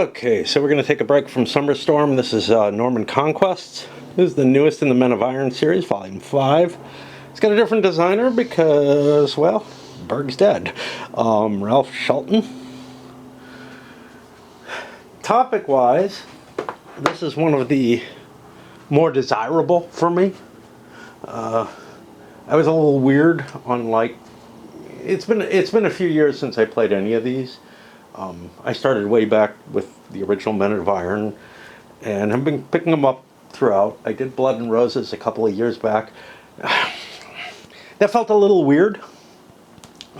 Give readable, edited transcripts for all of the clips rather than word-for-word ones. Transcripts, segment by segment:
Okay, so we're going to take a break from Summer Storm. This is Norman Conquests. This is the newest in the Men of Iron series, Volume 5. It's got a different designer because, well, Berg's dead. Ralph Shelton. Topic-wise, this is one of the more desirable for me. I was a little weird on, like, it's been a few years since I played any of these. I started way back with the original Men of Iron, and I've been picking them up throughout. I did Blood and Roses a couple of years back. That felt a little weird,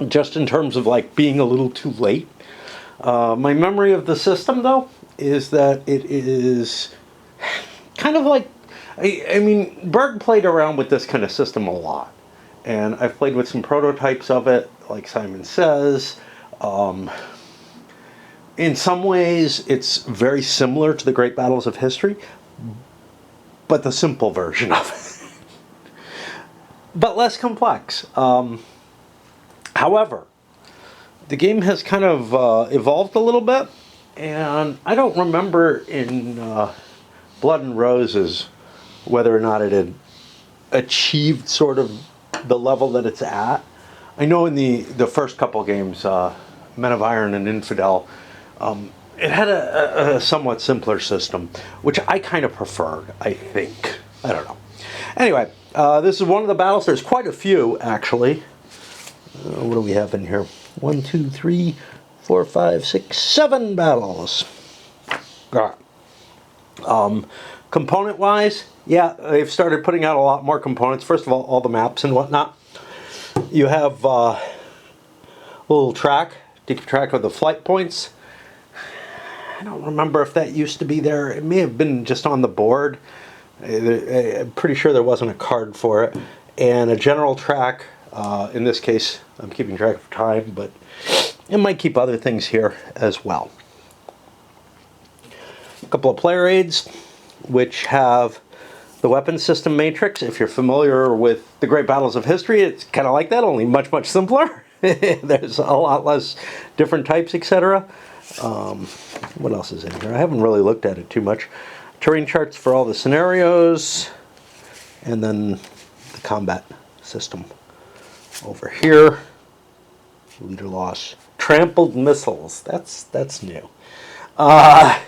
just in terms of like being a little too late. My memory of the system, though, is that it is kind of like, I mean, Berg played around with this kind of system a lot, and I've played with some prototypes of it, like Simon Says. In some ways, it's very similar to the Great Battles of History, but the simple version of it. But less complex. However, the game has kind of evolved a little bit, and I don't remember in Blood and Roses whether or not it had achieved sort of the level that it's at. I know in the first couple games, Men of Iron and Infidel, it had a somewhat simpler system, which I kind of preferred, I think. I don't know. Anyway, this is one of the battles. There's quite a few, actually. What do we have in here? 1, 2, 3, 4, 5, 6, 7 battles. Component-wise, yeah, they've started putting out a lot more components. First of all the maps and whatnot. You have a little track to keep track of the flight points. I don't remember if that used to be there. It may have been just on the board. I'm pretty sure there wasn't a card for it. And a general track. In this case, I'm keeping track of time, but it might keep other things here as well. A couple of player aids, which have the weapon system matrix. If you're familiar with the Great Battles of History, it's kind of like that, only much, much simpler. There's a lot less different types, etc. What else is in here? I haven't really looked at it too much. Terrain charts for all the scenarios, and then the combat system over here. Leader loss. Trampled missiles. That's new. Bunch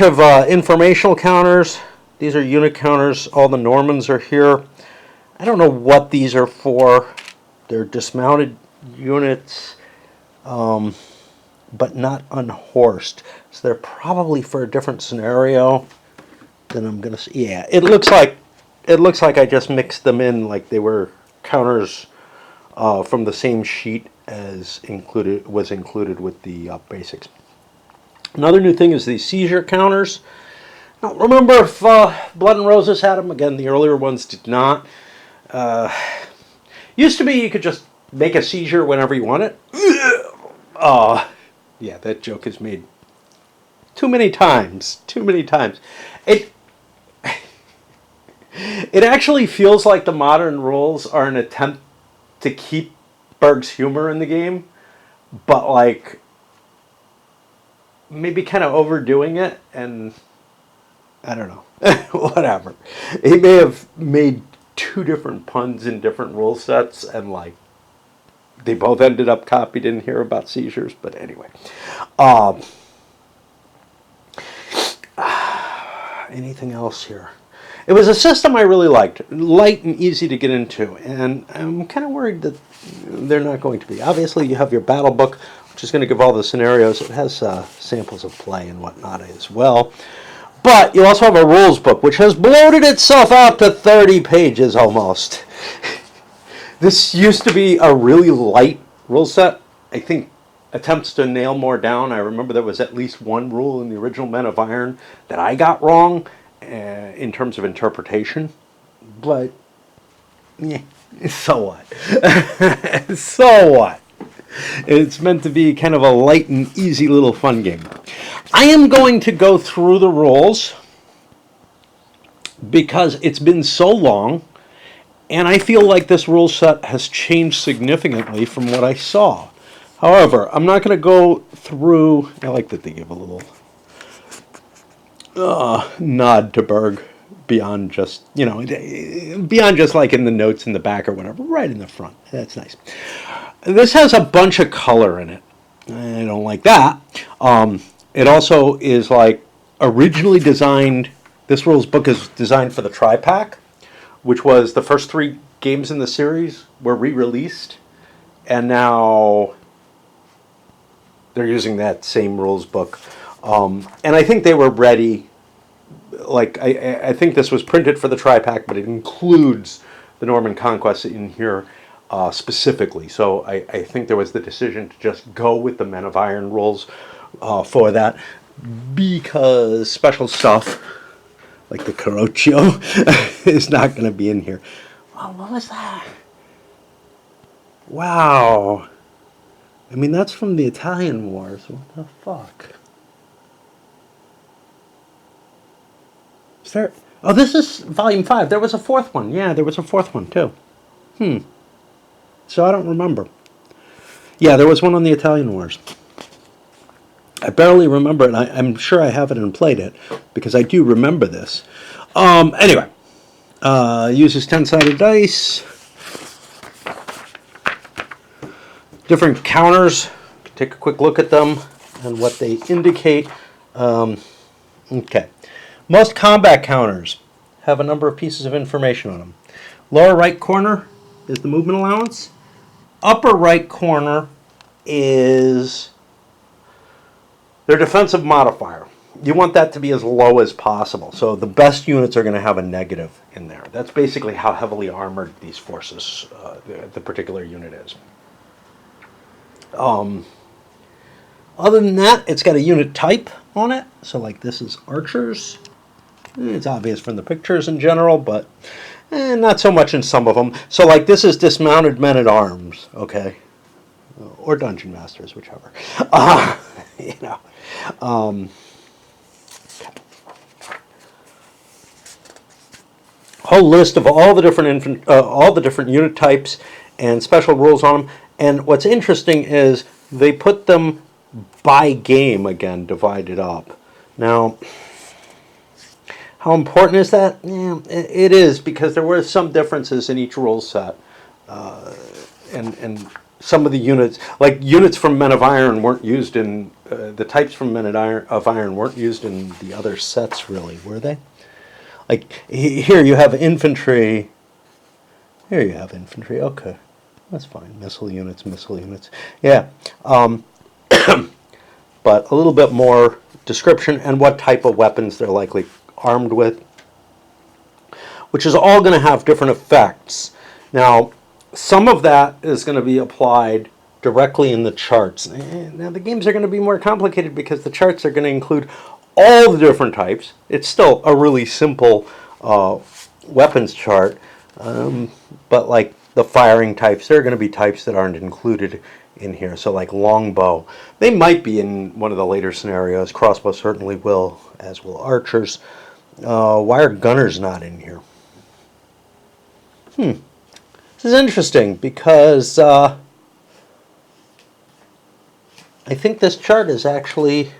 of informational counters. These are unit counters. All the Normans are here. I don't know what these are for. They're dismounted units. But not unhorsed. So they're probably for a different scenario than I'm gonna see. Yeah, it looks like I just mixed them in like they were counters from the same sheet as was included with the basics. Another new thing is these seizure counters. I don't remember if Blood and Roses had them. Again, the earlier ones did not. Used to be you could just make a seizure whenever you want it. Yeah, that joke is made too many times. Too many times. It actually feels like the modern rules are an attempt to keep Berg's humor in the game, but like maybe kind of overdoing it, and I don't know. Whatever. He may have made 2 different puns in different rule sets, and like they both ended up copied in here about seizures, but anyway. Anything else here? It was a system I really liked. Light and easy to get into, and I'm kind of worried that they're not going to be. Obviously, you have your battle book, which is going to give all the scenarios. It has samples of play and whatnot as well. But you also have a rules book, which has bloated itself out to 30 pages almost. This used to be a really light rule set. I think attempts to nail more down. I remember there was at least one rule in the original Men of Iron that I got wrong in terms of interpretation. But, yeah, so what? So what? It's meant to be kind of a light and easy little fun game. I am going to go through the rules because it's been so long. And I feel like this rule set has changed significantly from what I saw. However, I'm not going to go through. I like that they give a little nod to Berg beyond just, beyond just like in the notes in the back or whatever, right in the front. That's nice. This has a bunch of color in it. I don't like that. It also is like originally designed. This rules book is designed for the tri-pack, which was the first 3 games in the series were re-released, and now they're using that same rules book. And I think they were ready. Like I think this was printed for the tri-pack, but it includes the Norman Conquest in here specifically. So I think there was the decision to just go with the Men of Iron rules for that, because special stuff like the Caroccio is not going to be in here. Oh, what was that? Wow. I mean, that's from the Italian Wars. What the fuck? Is there... Oh, this is volume 5. There was a 4th one. Yeah, there was a 4th one, too. So I don't remember. Yeah, there was one on the Italian Wars. I barely remember it. I'm sure I have it and played it, because I do remember this. Anyway. Uses 10-sided dice. Different counters. Take a quick look at them and what they indicate. Okay. Most combat counters have a number of pieces of information on them. Lower right corner is the movement allowance. Upper right corner is their defensive modifier. You want that to be as low as possible. So the best units are going to have a negative in there. That's basically how heavily armored these forces, the particular unit is. Other than that, it's got a unit type on it. So like this is archers. It's obvious from the pictures in general, but not so much in some of them. So like this is dismounted men-at-arms, okay? Or dungeon masters, whichever. Whole list of all the different unit types and special rules on them. And what's interesting is they put them by game again, divided up. Now, how important is that? Yeah, it is, because there were some differences in each rule set, and some of the units, like units from Men of Iron, weren't used in the types from Men of Iron weren't used in the other sets, really, were they? Like here you have infantry. Here you have infantry. Okay, that's fine. Missile units. Yeah, but a little bit more description and what type of weapons they're likely armed with, which is all going to have different effects. Now, some of that is going to be applied directly in the charts. Now, the games are going to be more complicated because the charts are going to include all the different types. It's still a really simple weapons chart, but like the firing types, there are going to be types that aren't included in here. So like longbow, they might be in one of the later scenarios. Crossbow certainly will, as will archers. Why are gunners not in here? This is interesting because I think this chart is actually,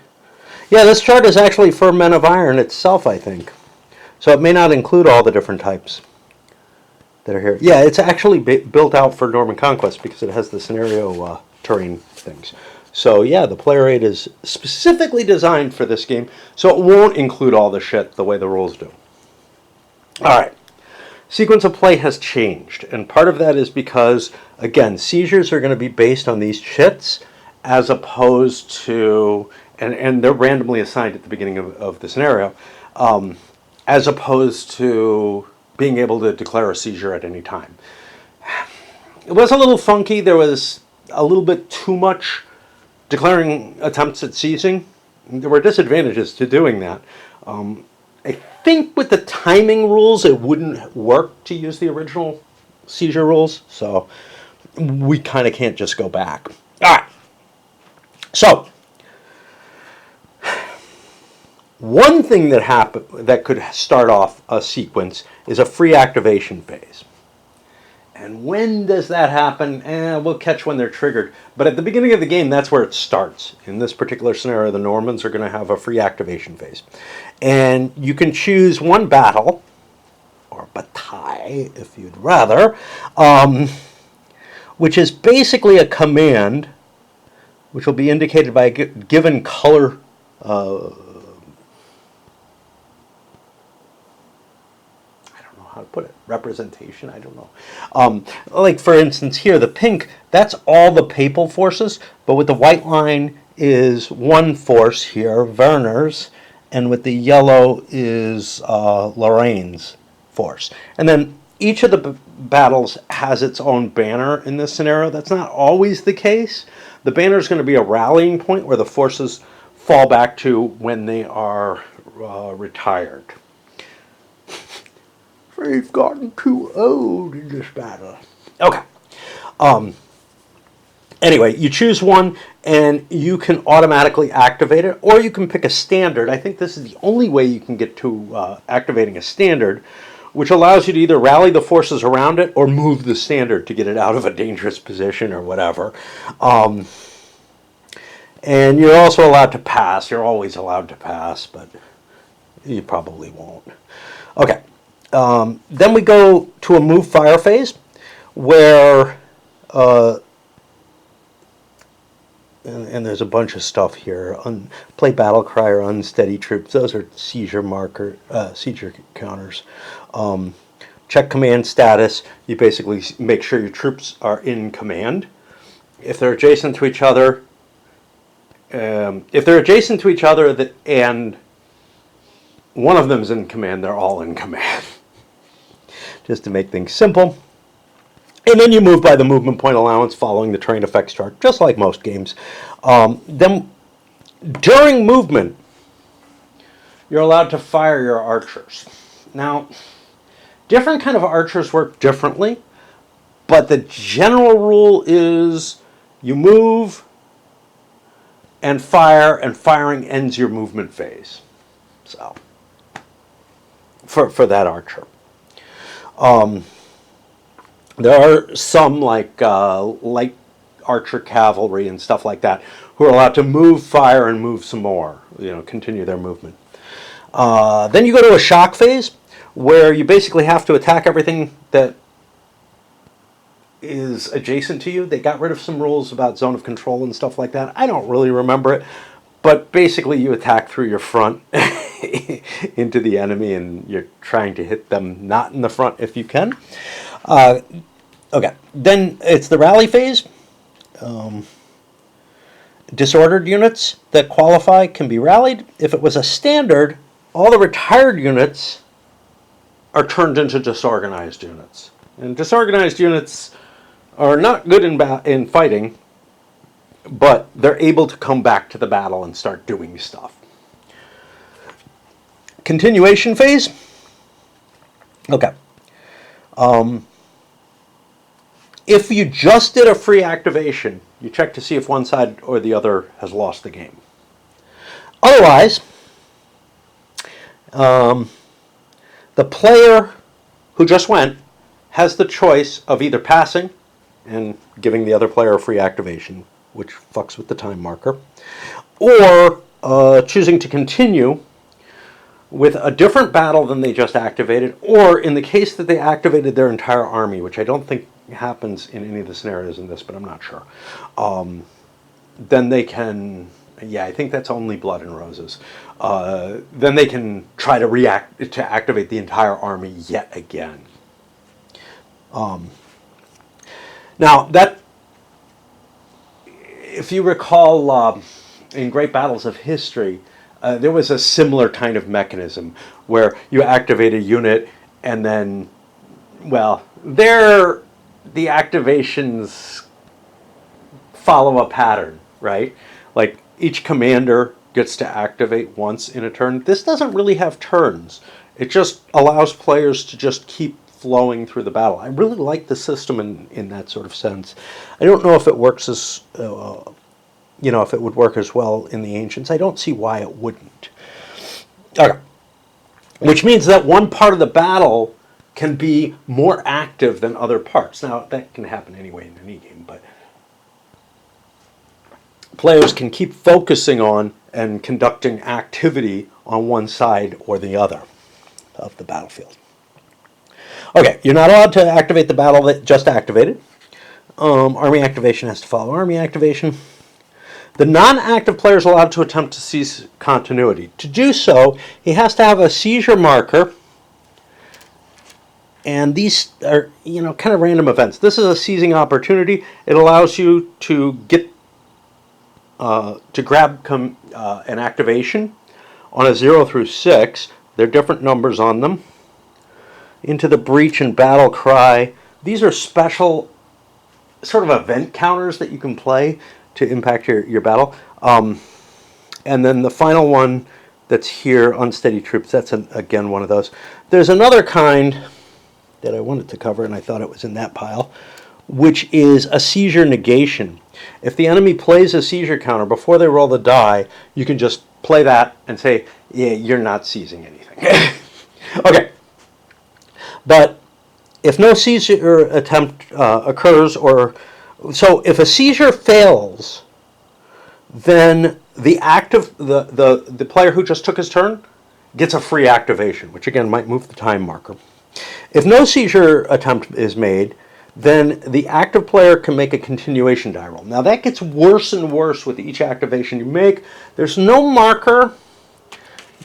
this chart is actually for Men of Iron itself, I think. So it may not include all the different types that are here. Yeah, it's actually built out for Norman Conquest because it has the scenario terrain things. So yeah, the player aid is specifically designed for this game, so it won't include all the shit the way the rules do. Alright, sequence of play has changed, and part of that is because, again, seizures are going to be based on these chits, as opposed to, and they're randomly assigned at the beginning of the scenario, as opposed to being able to declare a seizure at any time. It was a little funky. There was a little bit too much declaring attempts at seizing. There were disadvantages to doing that. I think with the timing rules, it wouldn't work to use the original seizure rules, so we kind of can't just go back. All right. So, one thing that could start off a sequence is a free activation phase. And when does that happen? We'll catch when they're triggered. But at the beginning of the game, that's where it starts. In this particular scenario, the Normans are going to have a free activation phase. And you can choose one battle, or bataille, if you'd rather, which is basically a command, which will be indicated by a given color how to put it, representation, I don't know. Like for instance here, the pink, that's all the papal forces, but with the white line is one force here, Werner's, and with the yellow is Lorraine's force. And then each of the battles has its own banner in this scenario. That's not always the case. The banner is going to be a rallying point where the forces fall back to when they are retired. They've gotten too old in this battle. Okay. Anyway, you choose one, and you can automatically activate it, or you can pick a standard. I think this is the only way you can get to activating a standard, which allows you to either rally the forces around it or move the standard to get it out of a dangerous position or whatever. And you're also allowed to pass. You're always allowed to pass, but you probably won't. Okay. Then we go to a move fire phase where, and there's a bunch of stuff here. Play battle cry or unsteady troops. Those are seizure counters. Check command status. You basically make sure your troops are in command. If they're adjacent to each other, and one of them is in command, they're all in command. Just to make things simple. And then you move by the movement point allowance following the terrain effects chart, just like most games. Then, during movement, you're allowed to fire your archers. Now, different kind of archers work differently, but the general rule is you move and firing ends your movement phase. So, for that archer. There are some like light archer cavalry and stuff like that who are allowed to move, fire, and move some more. Continue their movement. Then you go to a shock phase where you basically have to attack everything that is adjacent to you. They got rid of some rules about zone of control and stuff like that. I don't really remember it, but basically you attack through your front into the enemy, and you're trying to hit them not in the front if you can. Okay, then it's the rally phase. Disordered units that qualify can be rallied. If it was a standard, all the retired units are turned into disorganized units. And disorganized units are not good in fighting, but they're able to come back to the battle and start doing stuff. Continuation phase. Okay. If you just did a free activation, you check to see if one side or the other has lost the game. Otherwise, the player who just went has the choice of either passing and giving the other player a free activation, which fucks with the time marker, or choosing to continue with a different battle than they just activated, or in the case that they activated their entire army, which I don't think happens in any of the scenarios in this, but I'm not sure. Then they can, I think that's only Blood and Roses. Then they can try to activate the entire army yet again. Now that, if you recall, in Great Battles of History, there was a similar kind of mechanism where you activate a unit and then, the activations follow a pattern, right? Like each commander gets to activate once in a turn. This doesn't really have turns. It just allows players to just keep flowing through the battle. I really like the system in that sort of sense. I don't know if it works as, if it would work as well in the Ancients. I don't see why it wouldn't. Okay. Which means that one part of the battle can be more active than other parts. Now, that can happen anyway in any game, but players can keep focusing on and conducting activity on one side or the other of the battlefield. Okay, you're not allowed to activate the battle that just activated. Army activation has to follow army activation. The non-active player is allowed to attempt to seize continuity. To do so, he has to have a seizure marker, and these are, kind of random events. This is a seizing opportunity. It allows you to get to grab an activation on a 0 through 6. There are different numbers on them. Into the breach and battle cry. These are special sort of event counters that you can play to impact your battle. And then the final one that's here, unsteady troops, that's again one of those. There's another kind that I wanted to cover, and I thought it was in that pile, which is a seizure negation. If the enemy plays a seizure counter before they roll the die, you can just play that and say, yeah, you're not seizing anything. Okay. But if no seizure attempt occurs, so if a seizure fails, then the player who just took his turn gets a free activation, which again might move the time marker. If no seizure attempt is made, then the active player can make a continuation die roll. Now that gets worse and worse with each activation you make. There's no marker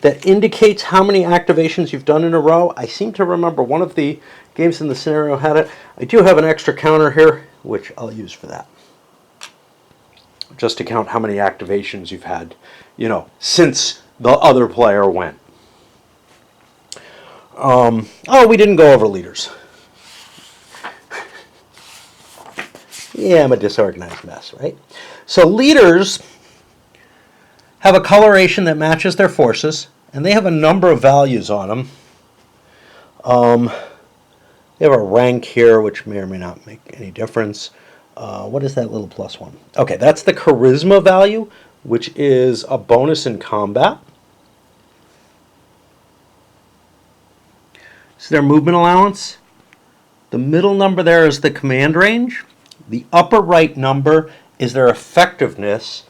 that indicates how many activations you've done in a row. I seem to remember one of the games in the scenario had it. I do have an extra counter here, which I'll use for that. Just to count how many activations you've had, since the other player went. We didn't go over leaders. Yeah, I'm a disorganized mess, right? So leaders have a coloration that matches their forces, and they have a number of values on them. They have a rank here, which may or may not make any difference. What is that little +1? Okay, that's the charisma value, which is a bonus in combat. So their movement allowance. The middle number there is the command range. The upper right number is their effectiveness.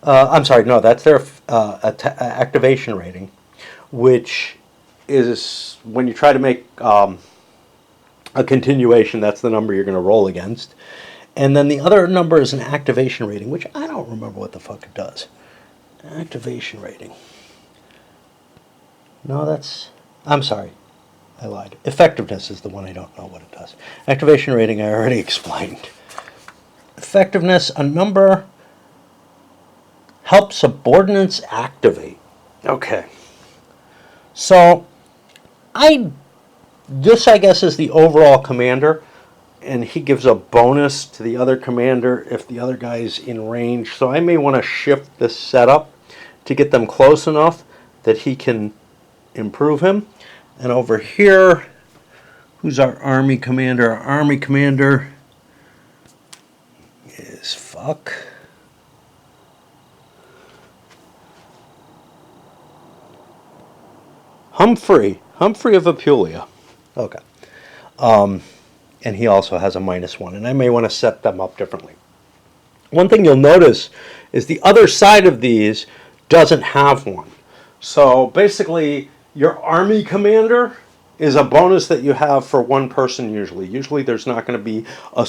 That's their activation rating, which is when you try to make a continuation, that's the number you're going to roll against. And then the other number is an activation rating, which I don't remember what the fuck it does. Activation rating. No, I'm sorry. I lied. Effectiveness is the one I don't know what it does. Activation rating I already explained. Effectiveness, a number helps subordinates activate. Okay. So, this I guess is the overall commander, and he gives a bonus to the other commander if the other guy's in range. So I may want to shift this setup to get them close enough that he can improve him. And over here, who's our army commander? Our army commander is Humphrey of Apulia. Okay. And he also has a -1, and I may want to set them up differently. One thing you'll notice is the other side of these doesn't have one. So basically, your army commander is a bonus that you have for one person usually. Usually there's not going to be a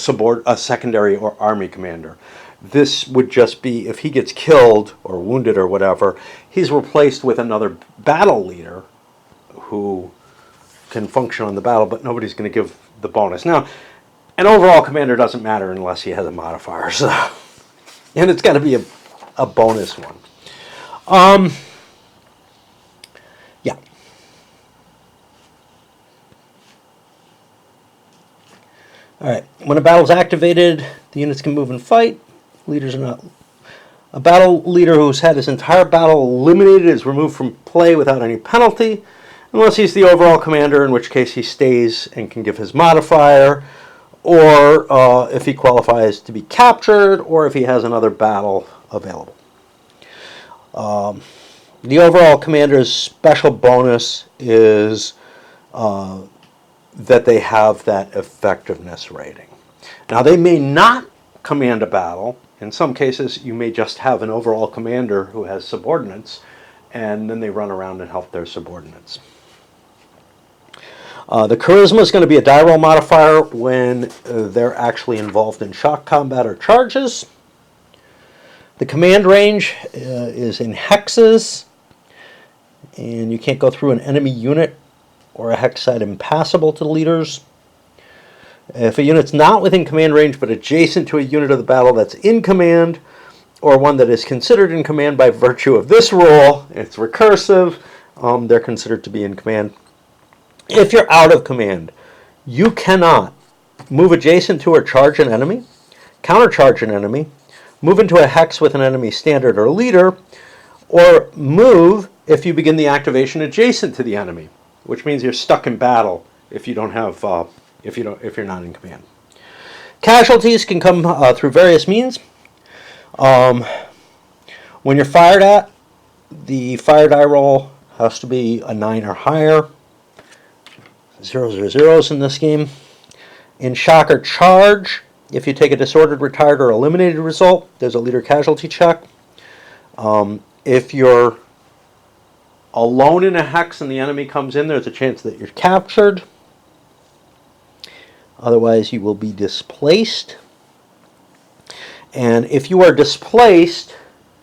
secondary or army commander. This would just be if he gets killed or wounded or whatever, he's replaced with another battle leader who can function on the battle, but nobody's going to give the bonus. Now, an overall commander doesn't matter unless he has a modifier, so, and it's got to be a bonus one. Yeah. All right. When a battle's activated, the units can move and fight. Leaders are not. A battle leader who's had his entire battle eliminated is removed from play without any penalty, unless he's the overall commander, in which case he stays and can give his modifier, or if he qualifies to be captured, or if he has another battle available. The overall commander's special bonus is that they have that effectiveness rating. Now, they may not command a battle. In some cases, you may just have an overall commander who has subordinates, and then they run around and help their subordinates. The charisma is going to be a die roll modifier when they're actually involved in shock combat or charges. The command range is in hexes, and you can't go through an enemy unit or a hex site impassable to the leaders. If a unit's not within command range but adjacent to a unit of the battle that's in command, or one that is considered in command by virtue of this rule, it's recursive, they're considered to be in command. If you're out of command, you cannot move adjacent to or charge an enemy, countercharge an enemy, move into a hex with an enemy standard or leader, or move if you begin the activation adjacent to the enemy, which means you're stuck in battle if you don't have if you're not in command. Casualties can come through various means. When you're fired at, the fire die roll has to be a 9 or higher. Zeros are zeros in this game. In shock or charge, if you take a disordered, retired, or eliminated result, there's a leader casualty check. If you're alone in a hex and the enemy comes in, there's a chance that you're captured. Otherwise, you will be displaced. And if you are displaced,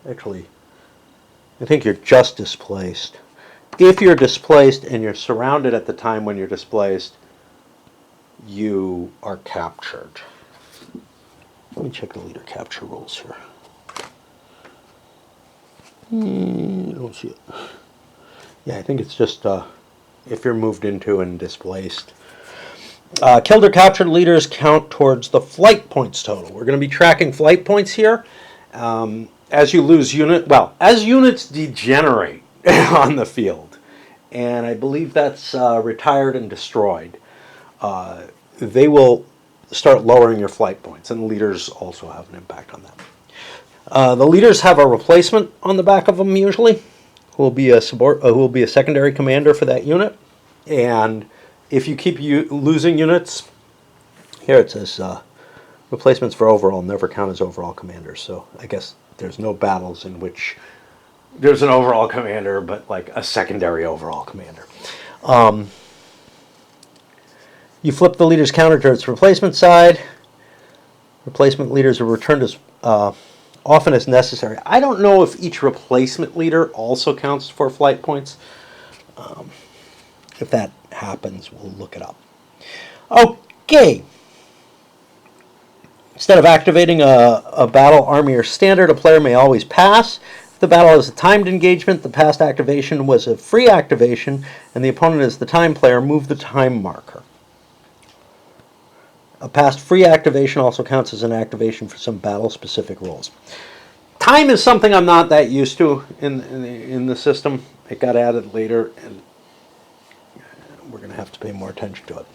actually, I think you're just displaced. If you're displaced and you're surrounded at the time when you're displaced, you are captured. Let me check the leader capture rules here. I don't see it. Yeah, I think it's just if you're moved into and displaced. Killed or captured leaders count towards the flight points total. We're going to be tracking flight points here. As you lose as units degenerate on the field, and I believe that's retired and destroyed, they will start lowering your flight points, and leaders also have an impact on that. The leaders have a replacement on the back of them usually, who will be a secondary commander for that unit, and if you keep losing units, here it says replacements for overall never count as overall commanders. So I guess there's no battles in which there's an overall commander, but like a secondary overall commander. You flip the leader's counter to its replacement side. Replacement leaders are returned as often as necessary. I don't know if each replacement leader also counts for flight points. If that happens, we'll look it up. Okay. Instead of activating a battle, army, or standard, a player may always pass. If the battle is a timed engagement, the past activation was a free activation, and the opponent is the time player, move the time marker. A past free activation also counts as an activation for some battle-specific rules. Time is something I'm not that used to in the system. It got added later, and we're going to have to pay more attention to it.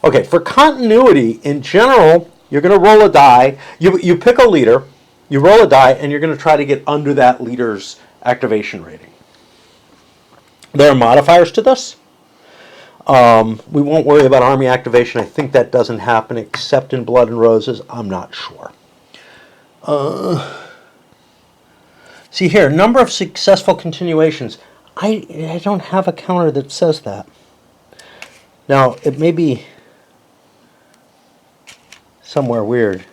Okay, for continuity, in general, you're going to roll a die. You pick a leader, you roll a die, and you're going to try to get under that leader's activation rating. There are modifiers to this. We won't worry about army activation. I think that doesn't happen except in Blood and Roses. I'm not sure. See here, number of successful continuations. I don't have a counter that says that. Now, it may be somewhere weird.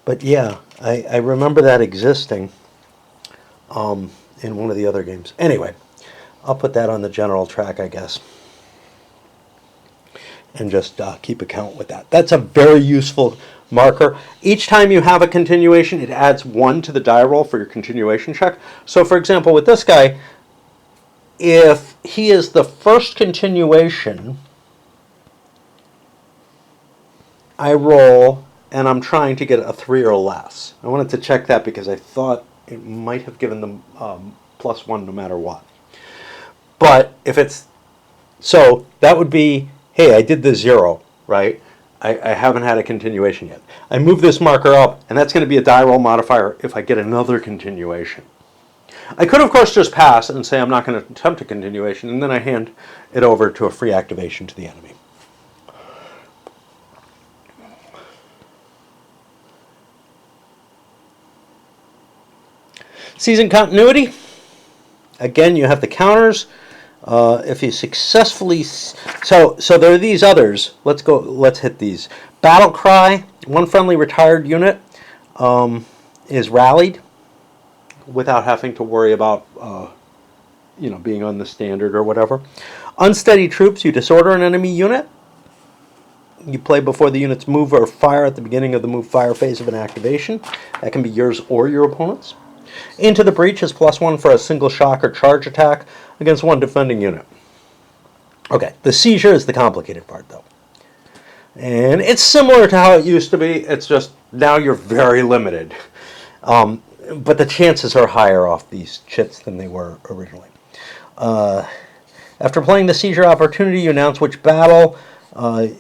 But yeah, I remember that existing in one of the other games. Anyway, I'll put that on the general track, I guess. And just keep account with that. That's a very useful marker. Each time you have a continuation, it adds 1 to the die roll for your continuation check. So for example, with this guy, if he is the first continuation, I roll, and I'm trying to get a 3 or less. I wanted to check that because I thought it might have given them +1 no matter what. But if it's, so that would be, hey, I did the 0, right? I haven't had a continuation yet. I move this marker up, and that's going to be a die roll modifier if I get another continuation. I could, of course, just pass and say I'm not going to attempt a continuation, and then I hand it over to a free activation to the enemy. Season continuity. Again, you have the counters. If you successfully, so there are these others. Let's go. Let's hit these. Battle cry. One friendly retired unit is rallied without having to worry about being on the standard or whatever. Unsteady troops. You disorder an enemy unit. You play before the units move or fire at the beginning of the move-fire phase of an activation. That can be yours or your opponent's. Into the Breach is +1 for a single shock or charge attack against one defending unit. Okay, the seizure is the complicated part, though. And it's similar to how it used to be. It's just now you're very limited. But the chances are higher off these chits than they were originally. After playing the seizure opportunity, you announce which battle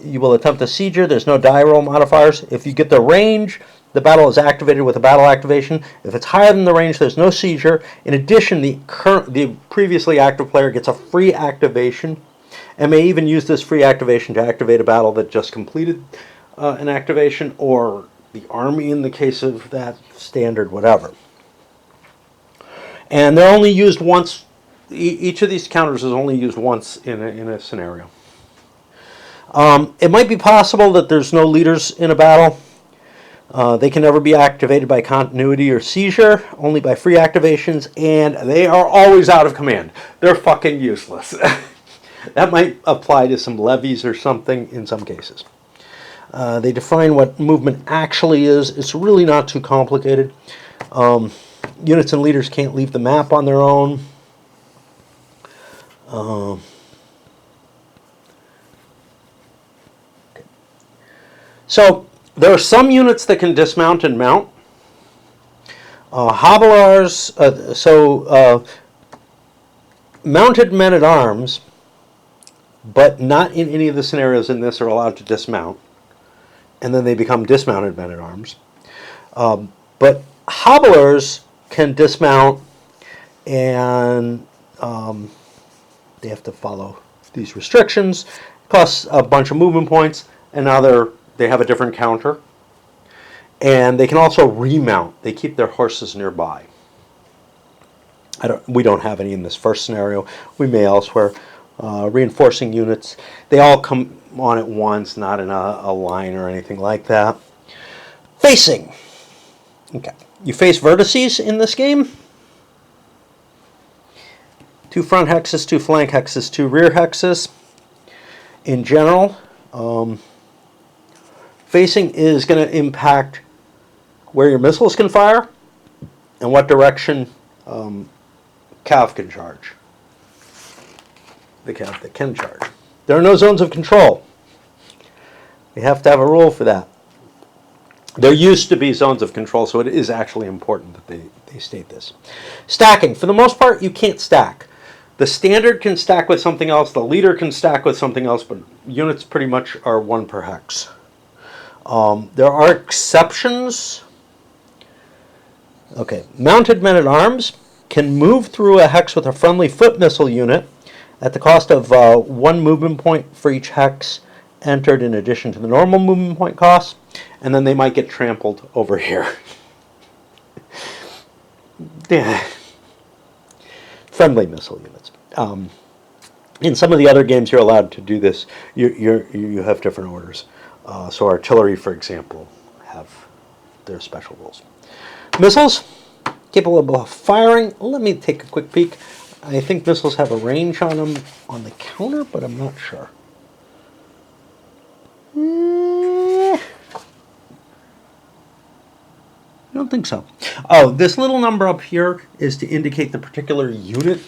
you will attempt the seizure. There's no die roll modifiers. If you get the range, the battle is activated with a battle activation. If it's higher than the range, there's no seizure. In addition, the previously active player gets a free activation and may even use this free activation to activate a battle that just completed an activation, or the army in the case of that standard, whatever. And they're only used once. Each of these counters is only used once in a scenario. It might be possible that there's no leaders in a battle. They can never be activated by continuity or seizure, only by free activations, and they are always out of command. They're fucking useless. That might apply to some levies or something in some cases. They define what movement actually is. It's really not too complicated. Units and leaders can't leave the map on their own. So there are some units that can dismount and mount. Hobilars, mounted men-at-arms, but not in any of the scenarios in this, are allowed to dismount. And then they become dismounted men-at-arms. But hobilars can dismount, and they have to follow these restrictions. Plus a bunch of movement points, and now they have a different counter. And they can also remount. They keep their horses nearby. We don't have any in this first scenario. We may elsewhere. Reinforcing units. They all come on at once, not in a line or anything like that. Facing. Okay. You face vertices in this game. 2 front hexes, 2 flank hexes, 2 rear hexes. In general, facing is going to impact where your missiles can fire and what direction cav can charge. The cav that can charge. There are no zones of control. We have to have a rule for that. There used to be zones of control, so it is actually important that they state this. Stacking. For the most part, you can't stack. The standard can stack with something else. The leader can stack with something else, but units pretty much are 1 per hex. There are exceptions. Okay, mounted men-at-arms can move through a hex with a friendly foot missile unit at the cost of 1 movement point for each hex entered in addition to the normal movement point cost, and then they might get trampled over here. Yeah. Friendly missile units. In some of the other games you're allowed to do this. You have different orders. So artillery, for example, have their special rules. Missiles, capable of firing. Let me take a quick peek. I think missiles have a range on them on the counter, but I'm not sure. I don't think so. Oh, this little number up here is to indicate the particular unit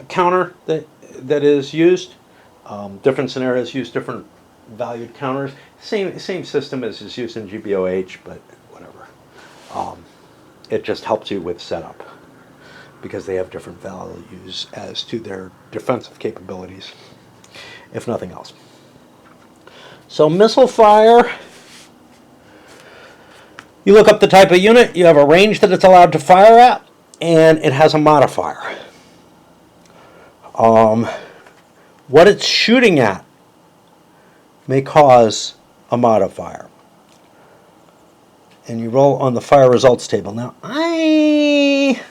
counter that is used. Different scenarios use different valued counters. Same system as is used in GBOH, but whatever. It just helps you with setup because they have different values as to their defensive capabilities, if nothing else. So missile fire, you look up the type of unit, you have a range that it's allowed to fire at, and it has a modifier. What it's shooting at may cause a modifier. And you roll on the fire results table. Now, I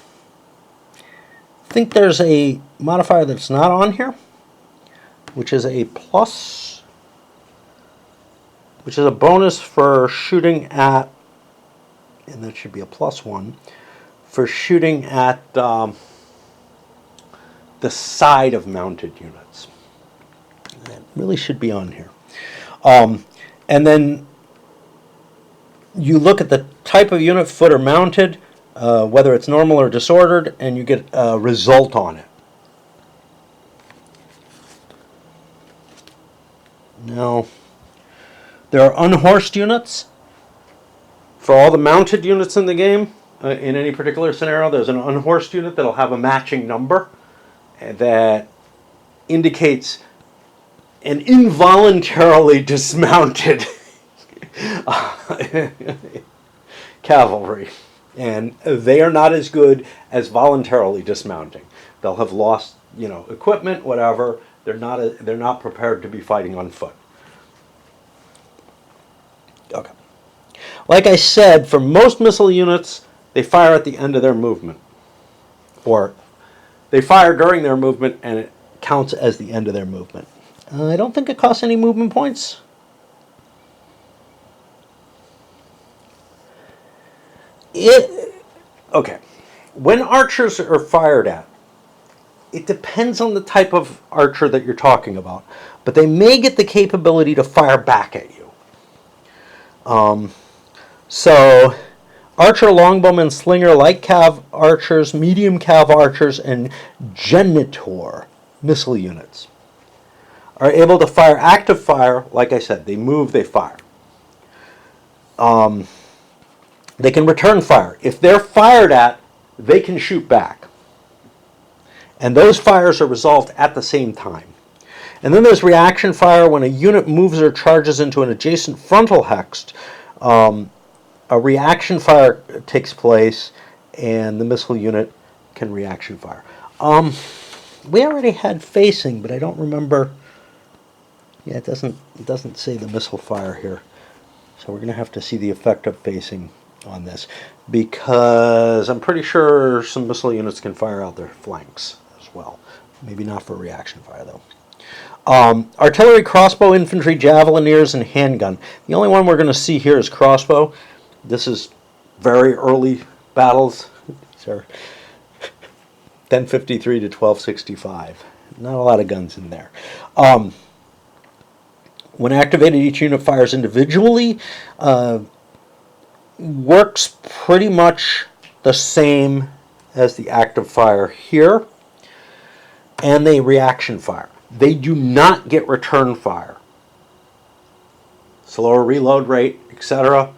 think there's a modifier that's not on here, which is a plus, which is a bonus for shooting at, and that should be a +1, for shooting at the side of mounted units. That really should be on here. And then you look at the type of unit, foot or mounted, whether it's normal or disordered, and you get a result on it. Now, there are unhorsed units. For all the mounted units in the game, in any particular scenario, there's an unhorsed unit that'll have a matching number that indicates an involuntarily dismounted cavalry, and they are not as good as voluntarily dismounting. They'll have lost, equipment, whatever. They're not prepared to be fighting on foot. Okay. Like I said, for most missile units, they fire at the end of their movement, or they fire during their movement, and it counts as the end of their movement. I don't think it costs any movement points. Okay. When archers are fired at, it depends on the type of archer that you're talking about, but they may get the capability to fire back at you. So, archer, longbowman, slinger, light cav archers, medium cav archers, and genitor missile units are able to fire active fire. Like I said, they move, they fire. They can return fire. If they're fired at, they can shoot back. And those fires are resolved at the same time. And then there's reaction fire. When a unit moves or charges into an adjacent frontal hex, a reaction fire takes place, and the missile unit can reaction fire. We already had facing, but I don't remember. Yeah, it doesn't say the missile fire here. So we're going to have to see the effect of facing on this, because I'm pretty sure some missile units can fire out their flanks as well. Maybe not for reaction fire, though. Artillery, crossbow, infantry, javelineers, and handgun. The only one we're going to see here is crossbow. This is very early battles. These are 1053 to 1265. Not a lot of guns in there. When activated, each unit fires individually. Works pretty much the same as the active fire here. And they reaction fire. They do not get return fire. Slower reload rate, etc.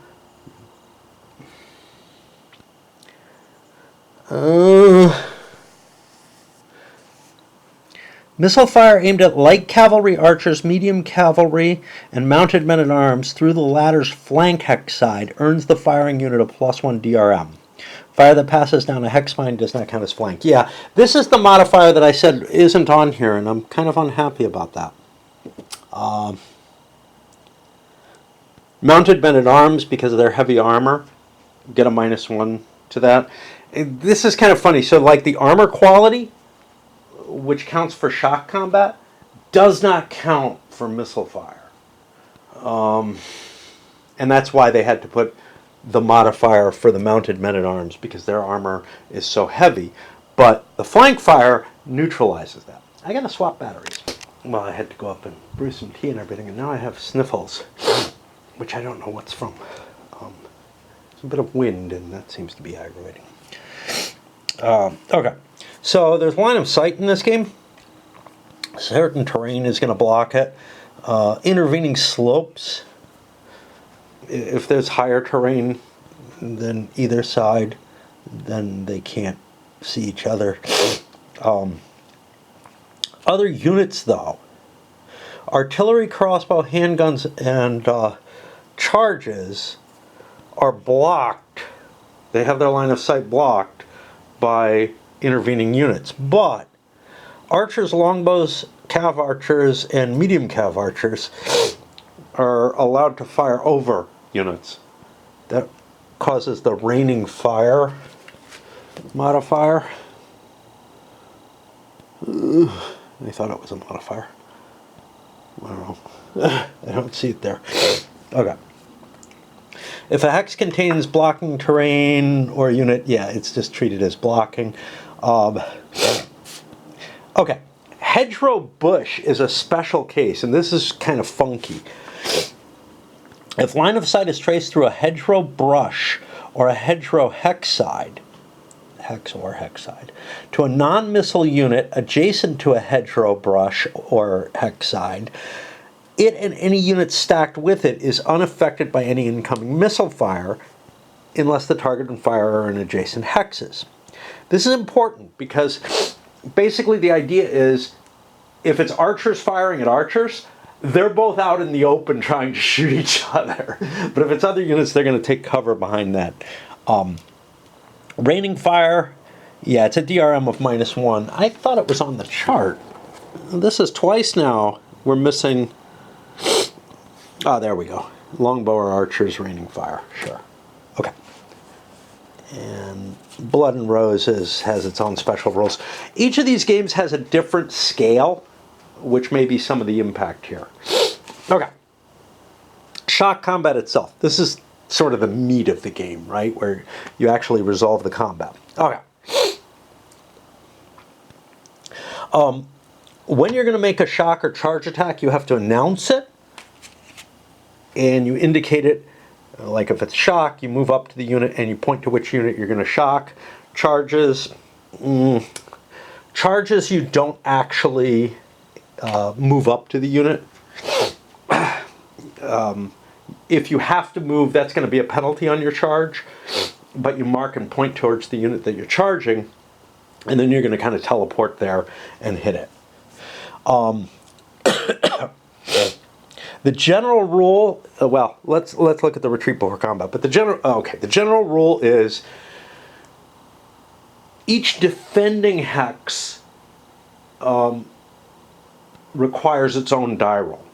Missile fire aimed at light cavalry archers, medium cavalry, and mounted men-at-arms through the latter's flank hex side earns the firing unit a +1 DRM. Fire that passes down a hex line does not count as flank. Yeah, this is the modifier that I said isn't on here, and I'm kind of unhappy about that. Mounted men-at-arms, because of their heavy armor, get a -1 to that. And this is kind of funny. So, like, the armor quality, which counts for shock combat, does not count for missile fire. And that's why they had to put the modifier for the mounted men-at-arms, because their armor is so heavy. But the flank fire neutralizes that. I gotta swap batteries. Well, I had to go up and brew some tea and everything, and now I have sniffles, which I don't know what's from. There's a bit of wind, and that seems to be aggravating. Okay. So there's line of sight in this game. Certain terrain is going to block it. Intervening slopes. If there's higher terrain than either side, then they can't see each other. Other units, though. Artillery, crossbow, handguns, and charges are blocked. They have their line of sight blocked by intervening units. But archers, longbows, cav archers, and medium cav archers are allowed to fire over units. That causes the raining fire modifier. I thought it was a modifier. I don't know. I don't see it there. Okay. If a hex contains blocking terrain or unit, yeah, it's just treated as blocking. Okay. Hedgerow bush is a special case, and this is kind of funky. If line of sight is traced through a hedgerow brush or a hedgerow hexside, to a non-missile unit adjacent to a hedgerow brush or hexside, it and any unit stacked with it is unaffected by any incoming missile fire unless the target and fire are in adjacent hexes. This is important because basically the idea is if it's archers firing at archers, they're both out in the open trying to shoot each other. But if it's other units, they're going to take cover behind that. Raining fire, yeah, it's a DRM of -1. I thought it was on the chart. This is twice now. We're missing... Oh, there we go. Longbow or archers, raining fire. Sure. Okay. And Blood and Roses has its own special rules. Each of these games has a different scale, which may be some of the impact here. Okay. Shock combat itself. This is sort of the meat of the game, right? Where you actually resolve the combat. Okay. When you're going to make a shock or charge attack, you have to announce it. And you indicate it, like if it's shock, you move up to the unit and you point to which unit you're going to shock. Charges, you don't actually move up to the unit. If you have to move, that's going to be a penalty on your charge, but you mark and point towards the unit that you're charging, and then you're going to kind of teleport there and hit it. The general rule, well, let's look at the retreat before combat. But the general rule is each defending hex requires its own die roll.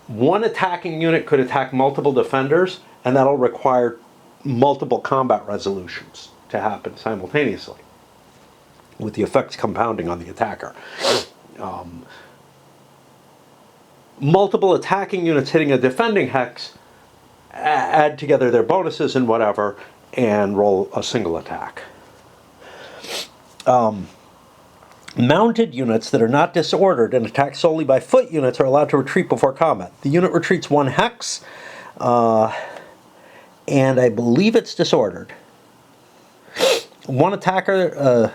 One attacking unit could attack multiple defenders, and that'll require multiple combat resolutions to happen simultaneously, with the effects compounding on the attacker. Multiple attacking units hitting a defending hex add together their bonuses and whatever and roll a single attack. Mounted units that are not disordered and attacked solely by foot units are allowed to retreat before combat. The unit retreats 1 hex, and I believe it's disordered. One attacker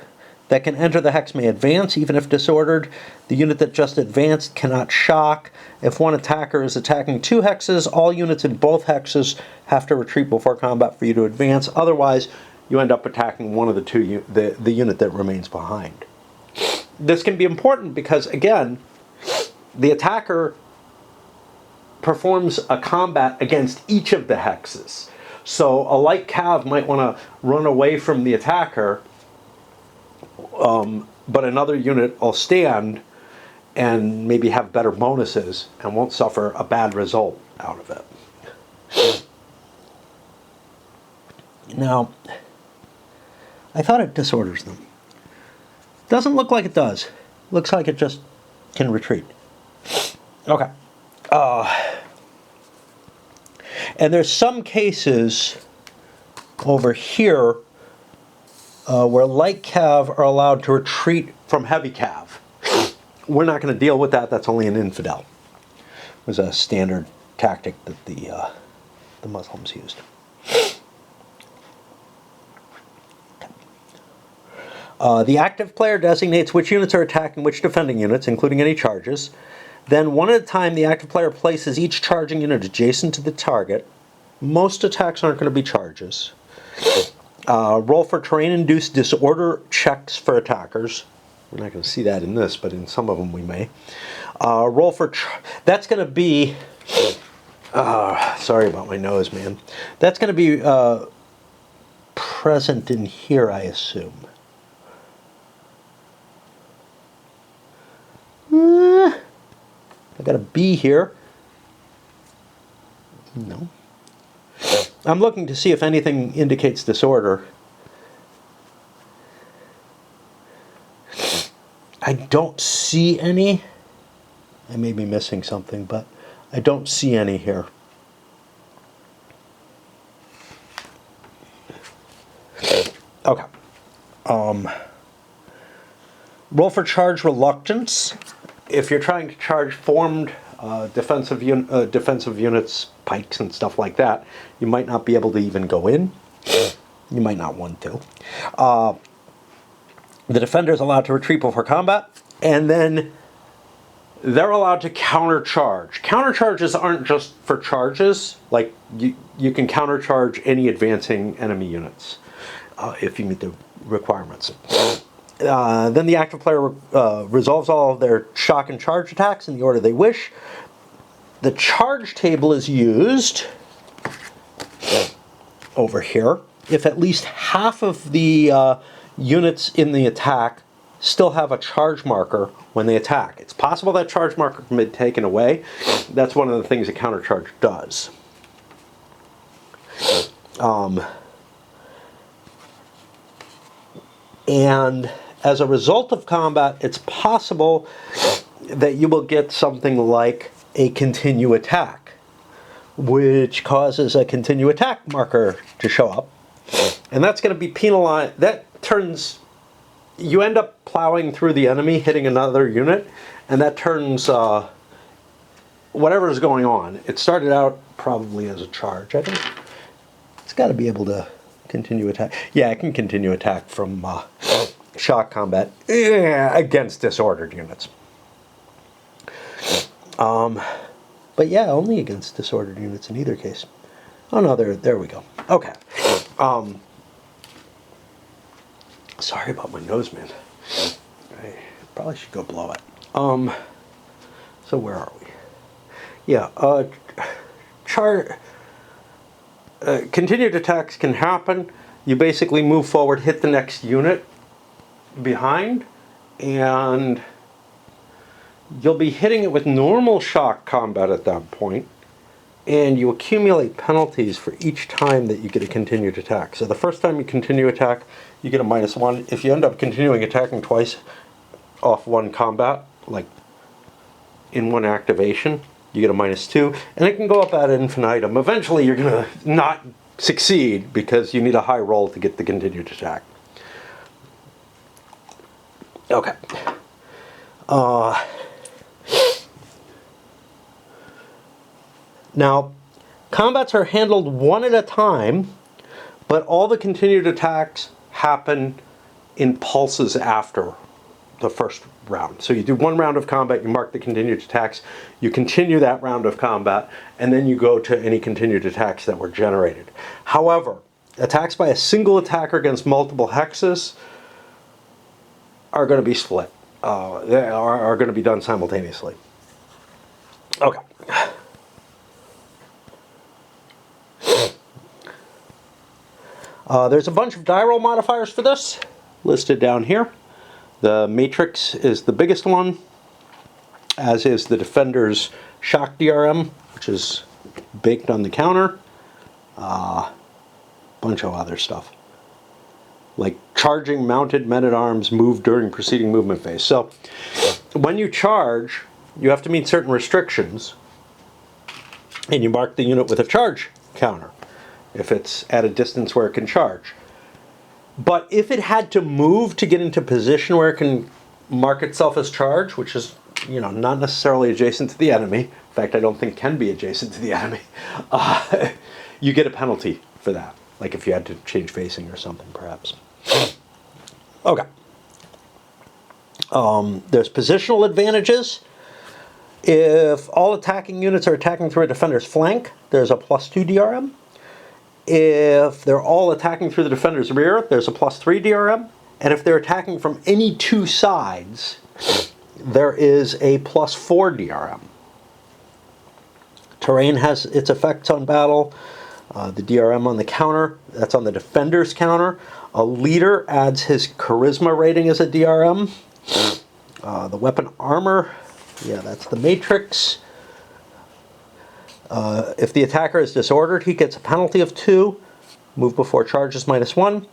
that can enter the hex may advance, even if disordered. The unit that just advanced cannot shock. If one attacker is attacking 2 hexes, all units in both hexes have to retreat before combat for you to advance. Otherwise, you end up attacking one of the two, the unit that remains behind. This can be important because, again, the attacker performs a combat against each of the hexes. So a light cav might want to run away from the attacker, but another unit will stand and maybe have better bonuses and won't suffer a bad result out of it. Now, I thought it disorders them. Doesn't look like it does. Looks like it just can retreat. Okay. And there's some cases over here where light cav are allowed to retreat from heavy cav. We're not going to deal with that. That's only an infidel. It was a standard tactic that the Muslims used. The active player designates which units are attacking which defending units, including any charges. Then, one at a time, the active player places each charging unit adjacent to the target. Most attacks aren't going to be charges. Roll for terrain-induced disorder checks for attackers. We're not going to see that in this, but in some of them we may. Roll for... That's going to be... sorry about my nose, man. That's going to be present in here, I assume. I got a B here. No. I'm looking to see if anything indicates disorder. I don't see any. I may be missing something, but I don't see any here. Okay. Roll for charge reluctance. If you're trying to charge formed defensive units, pikes and stuff like that, you might not be able to even go in. You might not want to. The defender is allowed to retreat before combat, and then they're allowed to countercharge. Countercharges aren't just for charges. Like, you can countercharge any advancing enemy units if you meet the requirements. Then the active player resolves all of their shock and charge attacks in the order they wish. The charge table is used over here if at least half of the units in the attack still have a charge marker when they attack. It's possible that charge marker can be taken away. That's one of the things a countercharge does. And as a result of combat, it's possible that you will get something like a continue attack, which causes a continue attack marker to show up. And that's going to be penalized. That turns, you end up plowing through the enemy, hitting another unit, and that turns whatever is going on. It started out probably as a charge. I think it's got to be able to continue attack. Yeah, it can continue attack from shock combat against disordered units. But yeah, only against disordered units in either case. Oh no, there we go. Okay. Sorry about my nose, man. I probably should go blow it. So where are we? Yeah, continued attacks can happen. You basically move forward, hit the next unit behind, and you'll be hitting it with normal shock combat at that point, and you accumulate penalties for each time that you get a continued attack. So the first time you continue attack, you get a -1. If you end up continuing attacking twice off one combat, like in one activation, you get a -2, and it can go up ad infinitum. Eventually you're going to not succeed because you need a high roll to get the continued attack. Okay. Now, combats are handled one at a time, but all the continued attacks happen in pulses after the first round. So you do one round of combat, you mark the continued attacks, you continue that round of combat, and then you go to any continued attacks that were generated. However, attacks by a single attacker against multiple hexes are going to be split. They are going to be done simultaneously. Okay. There's a bunch of die roll modifiers for this, listed down here. The Matrix is the biggest one, as is the Defender's Shock DRM, which is baked on the counter. Bunch of other stuff, like charging mounted men-at-arms move during preceding movement phase. So when you charge, you have to meet certain restrictions, and you mark the unit with a charge counter if it's at a distance where it can charge. But if it had to move to get into position where it can mark itself as charge, which is, you know, not necessarily adjacent to the enemy, in fact I don't think can be adjacent to the enemy, you get a penalty for that, like if you had to change facing or something perhaps. Okay. There's positional advantages. If all attacking units are attacking through a defender's flank, there's a +2 DRM. If they're all attacking through the defender's rear, there's a +3 DRM. And if they're attacking from any two sides, there is a +4 DRM. Terrain has its effects on battle. The DRM on the counter, that's on the defender's counter. A leader adds his charisma rating as a DRM. The weapon armor, yeah, that's the Matrix. If the attacker is disordered, he gets a penalty of 2. Move before charge is -1.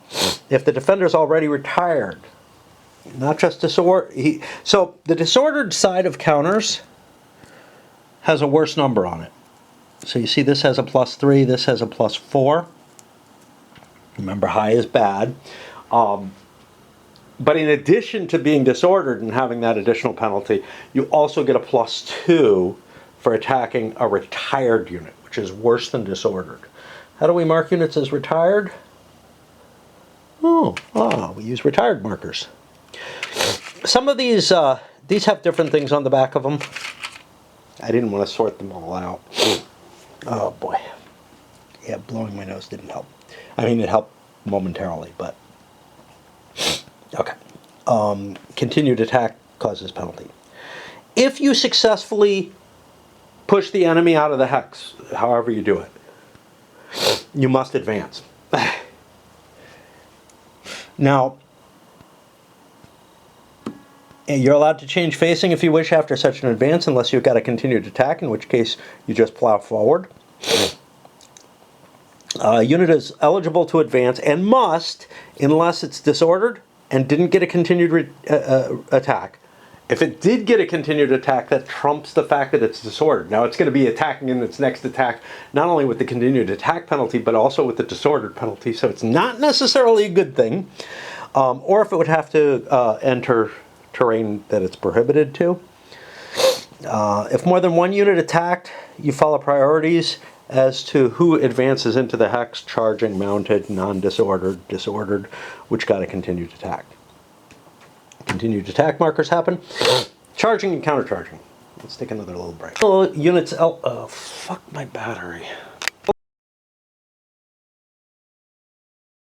If the defender is already retired, Not just disorder. So the disordered side of counters has a worse number on it. So you see this has a +3, this has a +4. Remember, high is bad. But in addition to being disordered and having that additional penalty, you also get a +2 for attacking a retired unit, which is worse than disordered. How do we mark units as retired? We use retired markers. Some of these have different things on the back of them. I didn't want to sort them all out. Oh boy. Yeah, blowing my nose didn't help. I mean, it helped momentarily, but... Okay. Continued attack causes penalty. If you successfully push the enemy out of the hex, however you do it, you must advance. Now, you're allowed to change facing if you wish after such an advance, unless you've got a continued attack, in which case you just plow forward. Unit is eligible to advance and must, unless it's disordered and didn't get a continued attack. If it did get a continued attack, that trumps the fact that it's disordered. Now it's going to be attacking in its next attack, not only with the continued attack penalty, but also with the disordered penalty, so it's not necessarily a good thing. Or if it would have to enter terrain that it's prohibited to. If more than one unit attacked, you follow priorities as to who advances into the hex, charging, mounted, non-disordered, disordered, which got a continued attack. Continued attack markers happen. Charging and countercharging. Let's take another little break. Units, fuck my battery.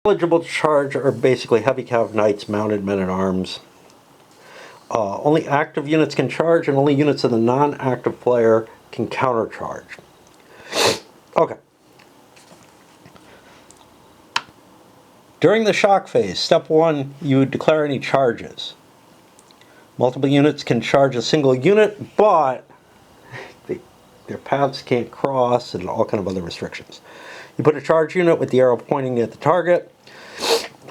Eligible to charge are basically heavy cav knights, mounted men-at-arms. Only active units can charge, and only units of the non-active player can countercharge. Okay. During the shock phase, step 1, you declare any charges. Multiple units can charge a single unit, but their paths can't cross, and all kind of other restrictions. You put a charge unit with the arrow pointing at the target.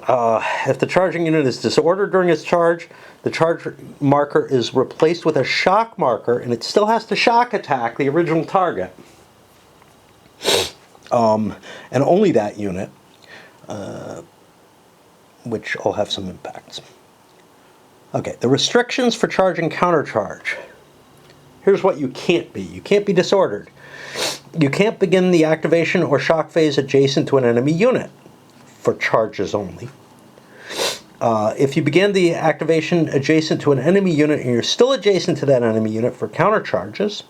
If the charging unit is disordered during its charge, the charge marker is replaced with a shock marker, and it still has to shock attack the original target. And only that unit, which will have some impacts. Okay, the restrictions for charge and countercharge. Here's what you can't be. You can't be disordered. You can't begin the activation or shock phase adjacent to an enemy unit, for charges only. If you begin the activation adjacent to an enemy unit and you're still adjacent to that enemy unit, for countercharges.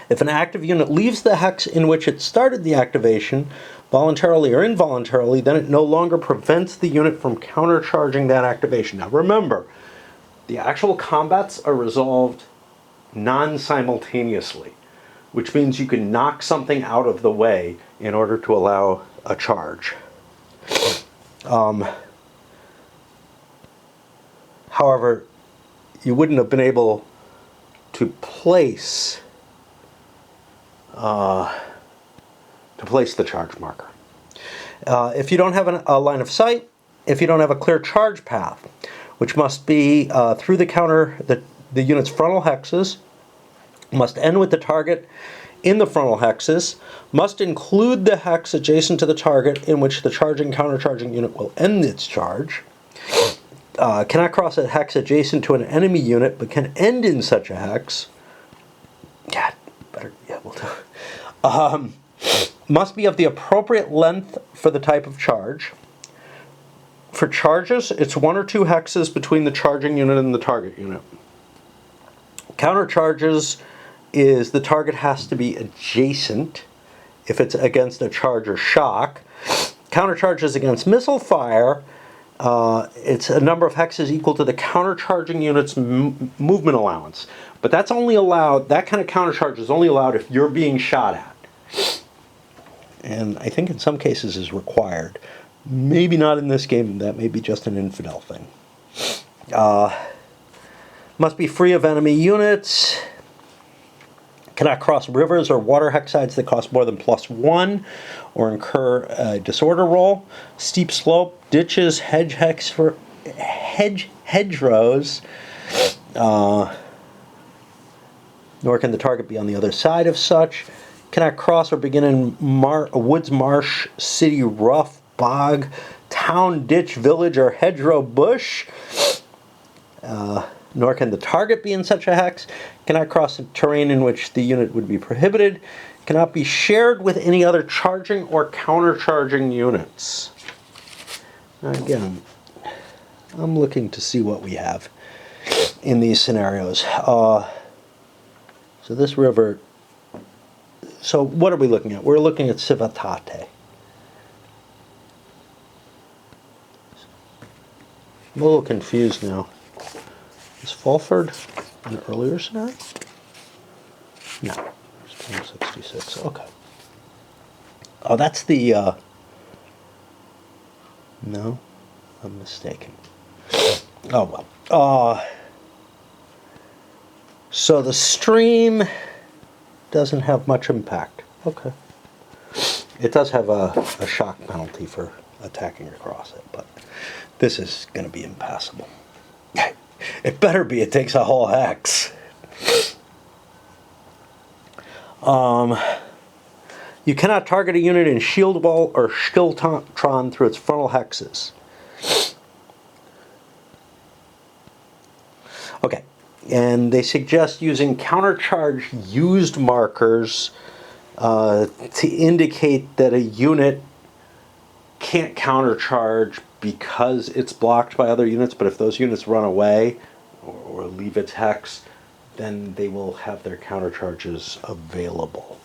If an active unit leaves the hex in which it started the activation, voluntarily or involuntarily, then it no longer prevents the unit from countercharging that activation. Now remember, the actual combats are resolved non-simultaneously, which means you can knock something out of the way in order to allow a charge. However, you wouldn't have been able to place the charge marker. If you don't have a line of sight, if you don't have a clear charge path, which must be through the unit's frontal hexes, must end with the target in the frontal hexes, must include the hex adjacent to the target in which the charging countercharging unit will end its charge, cannot cross a hex adjacent to an enemy unit but can end in such a hex. Yeah, we'll do. Must be of the appropriate length for the type of charge. For charges, it's 1 or 2 hexes between the charging unit and the target unit. Countercharges is the target has to be adjacent if it's against a charge or shock. Countercharges against missile fire, it's a number of hexes equal to the countercharging unit's movement allowance. But that's only allowed, that kind of countercharge is only allowed if you're being shot at. And I think in some cases is required. Maybe not in this game, that may be just an infidel thing. Must be free of enemy units. Cannot cross rivers or water hexsides that cost more than +1 or incur a disorder roll. Steep slope, ditches, hedge hedgerows, nor can the target be on the other side of such. Cannot cross or begin in woods, marsh, city, rough, bog, town, ditch, village, or hedgerow bush. Nor can the target be in such a hex. Cannot cross a terrain in which the unit would be prohibited. Cannot be shared with any other charging or countercharging units. Now again, I'm looking to see what we have in these scenarios. So this river, so what are we looking at? We're looking at civitate. I'm a little confused now. Is Fulford an earlier scenario? No, it's 1066. Okay. Oh, that's the. No, I'm mistaken. Oh well. So the stream doesn't have much impact. Okay. It does have a shock penalty for attacking across it, but this is going to be impassable. It better be. It takes a whole hex. You cannot target a unit in shield wall or skiltron through its frontal hexes. Okay, and they suggest using countercharge used markers to indicate that a unit can't countercharge because it's blocked by other units, but if those units run away or leave its hex, then they will have their countercharges available.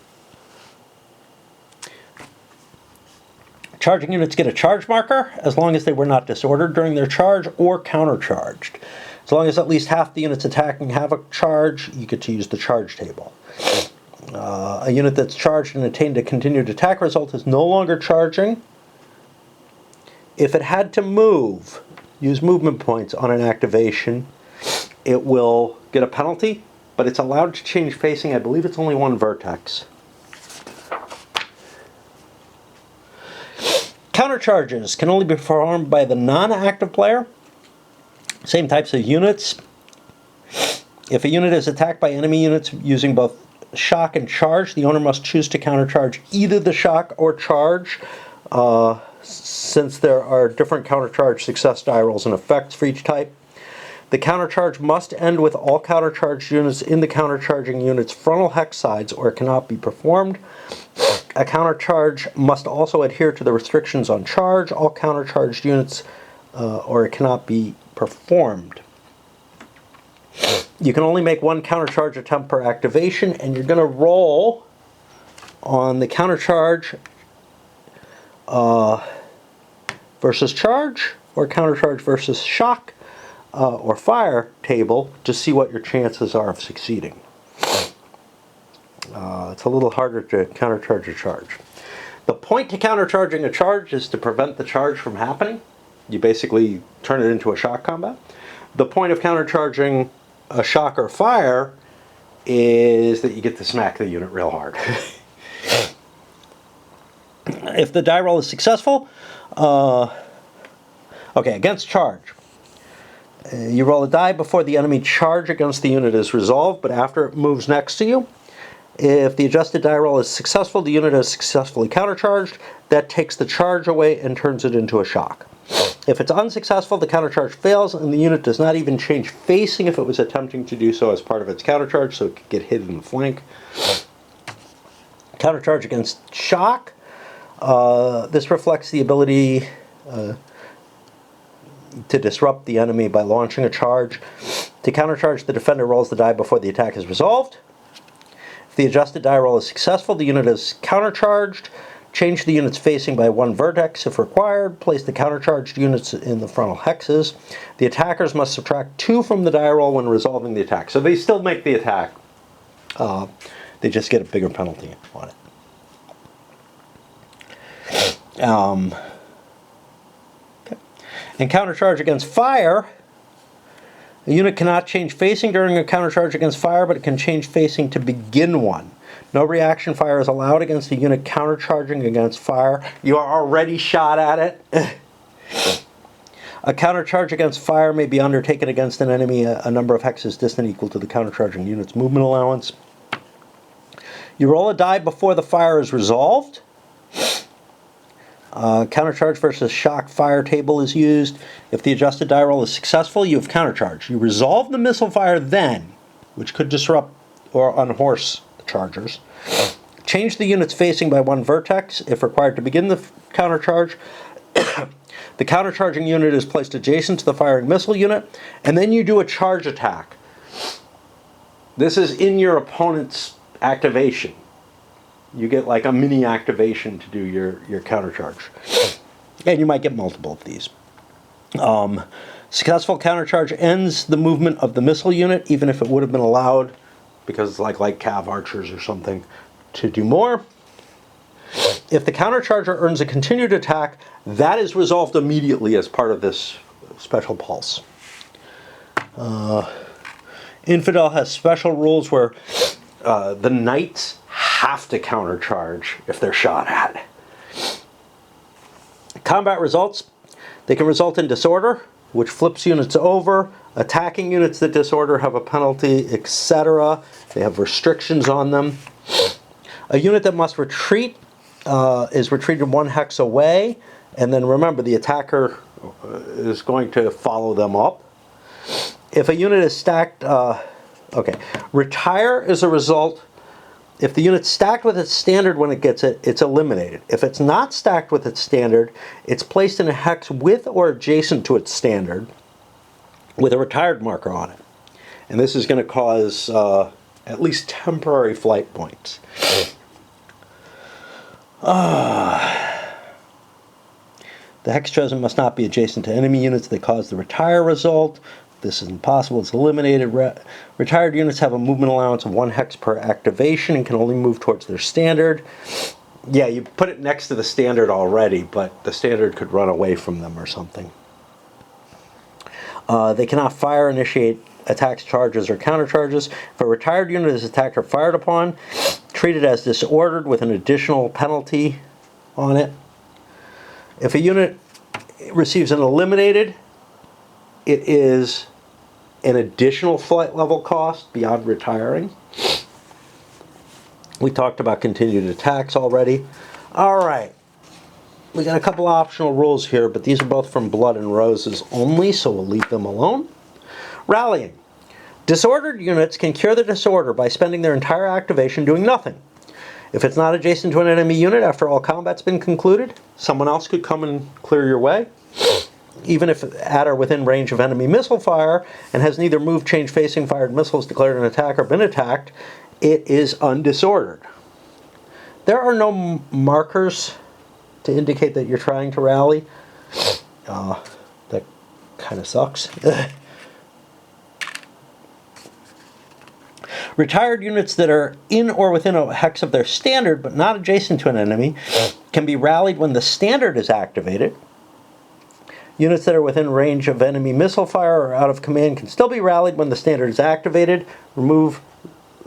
Charging units get a charge marker as long as they were not disordered during their charge or countercharged. As long as at least half the units attacking have a charge, you get to use the charge table. A unit that's charged and attained a continued attack result is no longer charging. If it had to move, use movement points on an activation, it will get a penalty, but it's allowed to change facing. I believe it's only one vertex. Countercharges can only be performed by the non-active player. Same types of units. If a unit is attacked by enemy units using both shock and charge, the owner must choose to countercharge either the shock or charge. Since there are different countercharge success die rolls and effects for each type. The countercharge must end with all countercharged units in the countercharging unit's frontal hex sides or it cannot be performed. A countercharge must also adhere to the restrictions on charge, all countercharged units, or it cannot be performed. You can only make one countercharge attempt per activation, and you're going to roll on the countercharge versus charge, or countercharge versus shock, or fire table to see what your chances are of succeeding. It's a little harder to countercharge a charge. The point to countercharging a charge is to prevent the charge from happening. You basically turn it into a shock combat. The point of countercharging a shock or fire is that you get to smack the unit real hard. If the die roll is successful, against charge. You roll a die before the enemy charge against the unit is resolved, but after it moves next to you. If the adjusted die roll is successful, the unit is successfully countercharged. That takes the charge away and turns it into a shock. If it's unsuccessful, the countercharge fails, and the unit does not even change facing if it was attempting to do so as part of its countercharge, so it could get hit in the flank. Countercharge against shock. This reflects the ability to disrupt the enemy by launching a charge. To countercharge, the defender rolls the die before the attack is resolved. If the adjusted die roll is successful, the unit is countercharged. Change the unit's facing by one vertex if required. Place the countercharged units in the frontal hexes. The attackers must subtract 2 from the die roll when resolving the attack. So they still make the attack. They just get a bigger penalty on it. And countercharge against fire. A unit cannot change facing during a countercharge against fire, but it can change facing to begin one. No reaction fire is allowed against a unit countercharging against fire. You are already shot at it. A countercharge against fire may be undertaken against an enemy a number of hexes distant equal to the countercharging unit's movement allowance. You roll a die before the fire is resolved. Countercharge versus shock fire table is used. If the adjusted die roll is successful, you have countercharge. You resolve the missile fire then, which could disrupt or unhorse the chargers. Change the unit's facing by one vertex if required to begin the countercharge. The countercharging unit is placed adjacent to the firing missile unit, and then you do a charge attack. This is in your opponent's activation. You get like a mini activation to do your countercharge. And you might get multiple of these. Successful countercharge ends the movement of the missile unit, even if it would have been allowed, because it's like light cav archers or something, to do more. If the countercharger earns a continued attack, that is resolved immediately as part of this special pulse. Infidel has special rules where the knights have to countercharge if they're shot at. Combat results. They can result in disorder, which flips units over. Attacking units that disorder have a penalty, etc. They have restrictions on them. A unit that must retreat is retreated one hex away, and then remember the attacker is going to follow them up. If a unit is stacked, retire is a result. If the unit's stacked with its standard when it gets it, it's eliminated. If it's not stacked with its standard, it's placed in a hex with or adjacent to its standard with a retired marker on it. And this is going to cause at least temporary flight points. The hex chosen must not be adjacent to enemy units that cause the retire result. This is impossible. It's eliminated. Retired units have a movement allowance of 1 hex per activation and can only move towards their standard. Yeah, you put it next to the standard already, but the standard could run away from them or something. They cannot fire, initiate attacks, charges, or countercharges. If a retired unit is attacked or fired upon, treat it as disordered with an additional penalty on it. If a unit receives an eliminated, it is an additional flight level cost beyond retiring. We talked about continued attacks already. All right. We got a couple optional rules here, but these are both from Blood and Roses only, so we'll leave them alone. Rallying. Disordered units can cure the disorder by spending their entire activation doing nothing. If it's not adjacent to an enemy unit after all combat's been concluded, someone else could come and clear your way. Even if at or within range of enemy missile fire and has neither moved, changed facing, fired missiles, declared an attack, or been attacked, it is undisordered. There are no markers to indicate that you're trying to rally. That kind of sucks. Retired units that are in or within a hex of their standard but not adjacent to an enemy can be rallied when the standard is activated. Units that are within range of enemy missile fire or out of command can still be rallied when the standard is activated. Remove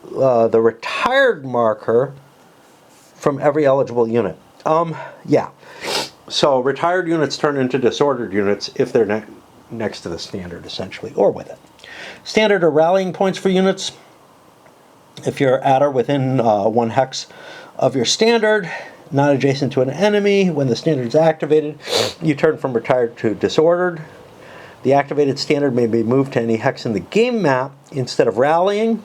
the retired marker from every eligible unit. Yeah. So retired units turn into disordered units if they're next to the standard, essentially, or with it. Standard or rallying points for units. If you're at or within 1 hex of your standard, not adjacent to an enemy, when the standard is activated, you turn from retired to disordered. The activated standard may be moved to any hex in the game map instead of rallying.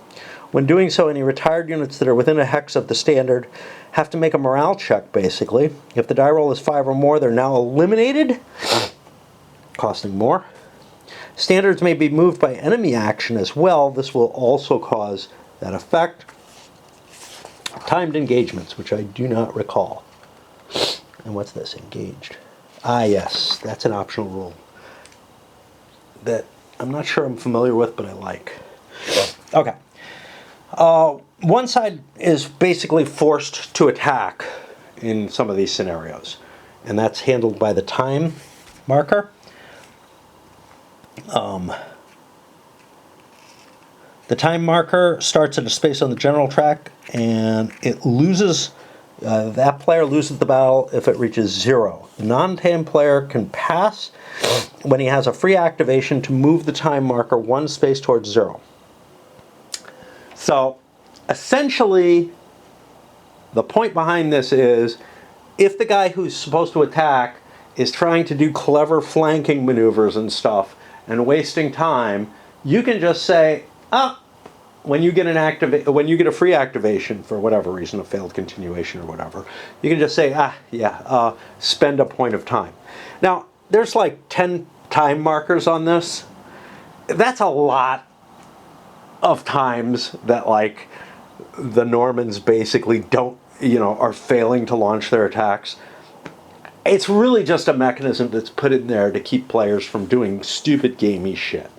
When doing so, any retired units that are within a hex of the standard have to make a morale check, basically. If the die roll is 5 or more, they're now eliminated, costing more. Standards may be moved by enemy action as well. This will also cause that effect. Timed engagements, which I do not recall. And what's this? Engaged. Ah, yes, that's an optional rule that I'm not sure I'm familiar with, but I like. Okay. One side is basically forced to attack in some of these scenarios, and that's handled by the time marker. The time marker starts at a space on the general track, and it loses That player loses the battle if it reaches 0. The non-tamed player can pass when he has a free activation to move the time marker 1 space towards 0. So, essentially, the point behind this is, if the guy who's supposed to attack is trying to do clever flanking maneuvers and stuff and wasting time, you can just say, when you get a free activation for whatever reason, a failed continuation or whatever, you can just say, spend a point of time. Now, there's like 10 time markers on this. That's a lot of times that like the Normans basically are failing to launch their attacks. It's really just a mechanism that's put in there to keep players from doing stupid gamey shit.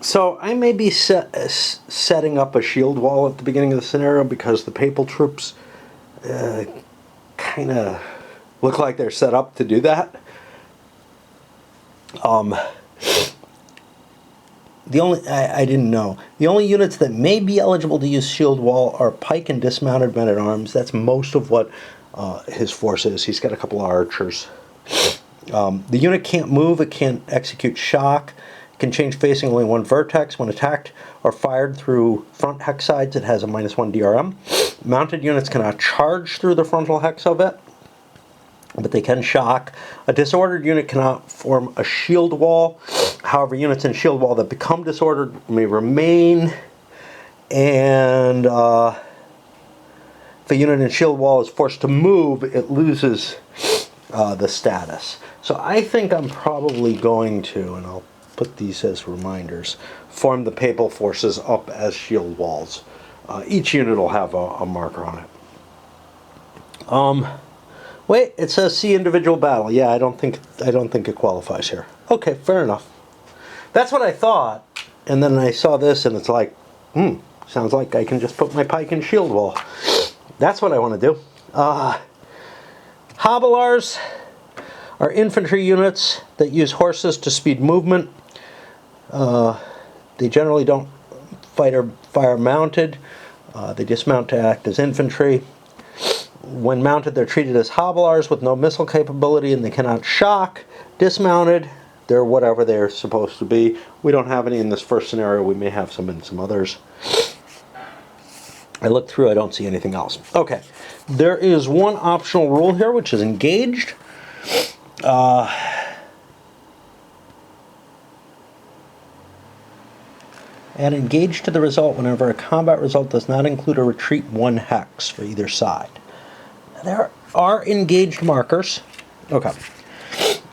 So I may be setting up a shield wall at the beginning of the scenario because the Papal troops kind of look like they're set up to do that. I didn't know. The only units that may be eligible to use shield wall are pike and dismounted men-at-arms. That's most of what his force is. He's got a couple of archers. The unit can't move. It can't execute shock. It can change facing only one vertex. When attacked or fired through front hex sides, it has a -1 DRM. Mounted units cannot charge through the frontal hex of it, but they can shock. A disordered unit cannot form a shield wall. However, units in shield wall that become disordered may remain. And if a unit in shield wall is forced to move, it loses the status. So I think I'm probably going to, and I'll put these as reminders, form the Papal forces up as shield walls. Each unit will have a marker on it. Wait, it says see individual battle. Yeah, I don't think it qualifies here. Okay, fair enough. That's what I thought, and then I saw this, and it's like, sounds like I can just put my pike in shield wall. That's what I want to do. Hobilars are infantry units that use horses to speed movement. They generally don't fire mounted. They dismount to act as infantry. When mounted, they're treated as hobilars with no missile capability, and they cannot shock. Dismounted, they're whatever they're supposed to be. We don't have any in this first scenario. We may have some in some others. I looked through, I don't see anything else. Okay, there is one optional rule here, which is engaged. Add engage to the result whenever a combat result does not include a retreat 1 hex for either side. There are engaged markers. Okay,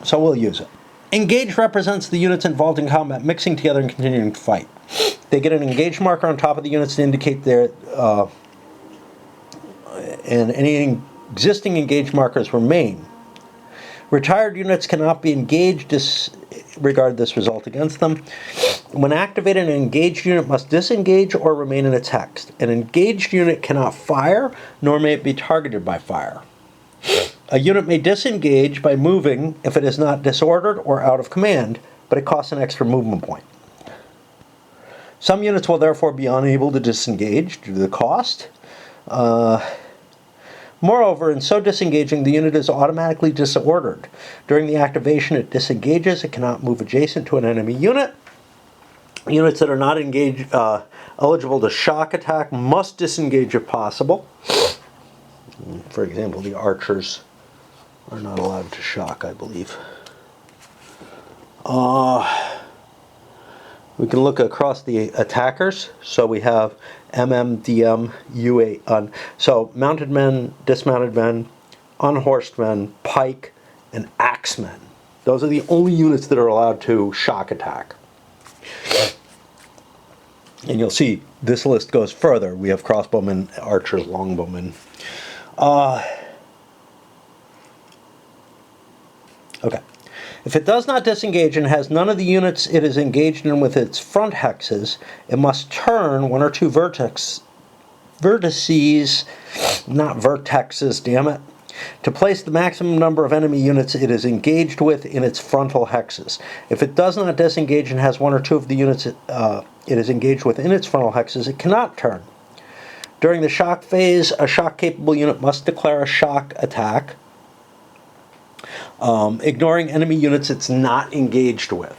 so we'll use it. Engaged represents the units involved in combat mixing together and continuing to fight. They get an engaged marker on top of the units to indicate their and any existing engaged markers remain. Retired units cannot be engaged. Disregard this result against them. When activated, an engaged unit must disengage or remain in its hex. An engaged unit cannot fire, nor may it be targeted by fire. A unit may disengage by moving if it is not disordered or out of command, but it costs an extra movement point. Some units will therefore be unable to disengage due to the cost. Moreover, in so disengaging, the unit is automatically disordered. During the activation, it disengages. It cannot move adjacent to an enemy unit. Units that are not engaged, eligible to shock attack must disengage if possible. For example, the archers are not allowed to shock, I believe. We can look across the attackers. So we have MM, DM, UA. So mounted men, dismounted men, unhorsed men, pike, and axemen. Those are the only units that are allowed to shock attack. And you'll see this list goes further. We have crossbowmen, archers, longbowmen. Okay. If it does not disengage and has none of the units it is engaged in with its front hexes, it must turn 1 or 2 vertices, not vertexes, damn it, to place the maximum number of enemy units it is engaged with in its frontal hexes. If it does not disengage and has 1 or 2 of the units it is engaged with in its frontal hexes, it cannot turn. During the shock phase, a shock-capable unit must declare a shock attack, ignoring enemy units it's not engaged with.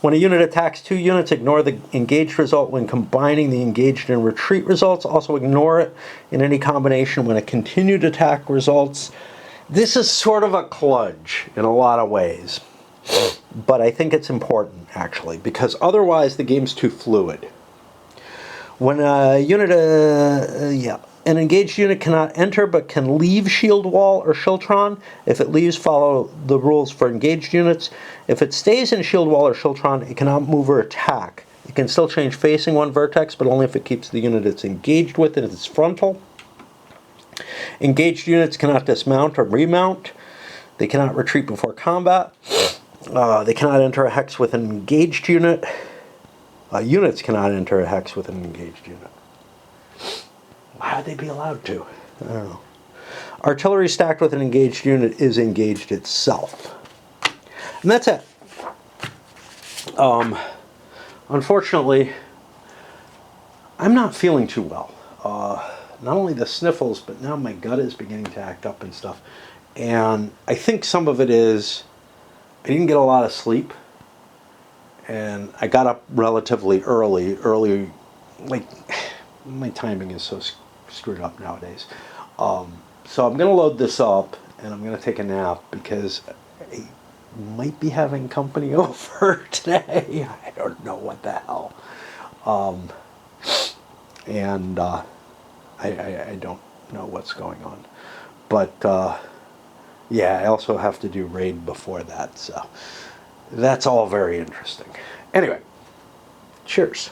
When a unit attacks 2 units, ignore the engaged result when combining the engaged and retreat results. Also ignore it in any combination when a continued attack results. This is sort of a kludge in a lot of ways, but I think it's important, actually, because otherwise the game's too fluid. When a unit, an engaged unit cannot enter but can leave shield wall or Shiltron. If it leaves, follow the rules for engaged units. If it stays in shield wall or Shiltron, it cannot move or attack. It can still change facing one vertex, but only if it keeps the unit it's engaged with in its frontal. Engaged units cannot dismount or remount. They cannot retreat before combat. They cannot enter a hex with an engaged unit. Units cannot enter a hex with an engaged unit. Why would they be allowed to? I don't know. Artillery stacked with an engaged unit is engaged itself. And that's it. Unfortunately, I'm not feeling too well. Not only the sniffles, but now my gut is beginning to act up and stuff. And I think some of it is I didn't get a lot of sleep. And I got up relatively early, like my timing is so screwed up nowadays. So I'm going to load this up and I'm going to take a nap because I might be having company over today. I don't know what the hell. I don't know what's going on. But yeah, I also have to do raid before that. So that's all very interesting. Anyway, cheers.